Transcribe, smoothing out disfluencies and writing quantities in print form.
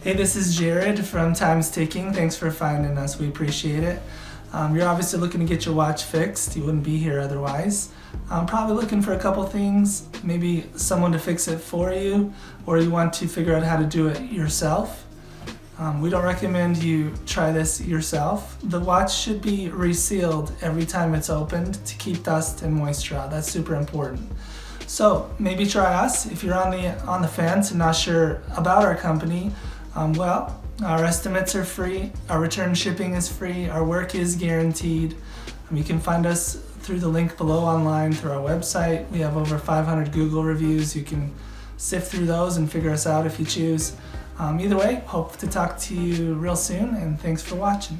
Hey, this is Jared from Time's Ticking. Thanks for finding us. We appreciate it. You're obviously looking to get your watch fixed. You wouldn't be here otherwise. I'm probably looking for a couple things, maybe someone to fix it for you, or you want to figure out how to do it yourself. We don't recommend you try this yourself. The watch should be resealed every time it's opened to keep dust and moisture out. That's super important. So maybe try us. If you're on the fence and not sure about our company, our estimates are free, our return shipping is free, our work is guaranteed. You can find us through the link below online through our website. We have over 500 Google reviews. You can sift through those and figure us out if you choose. Either way, hope to talk to you real soon, and thanks for watching.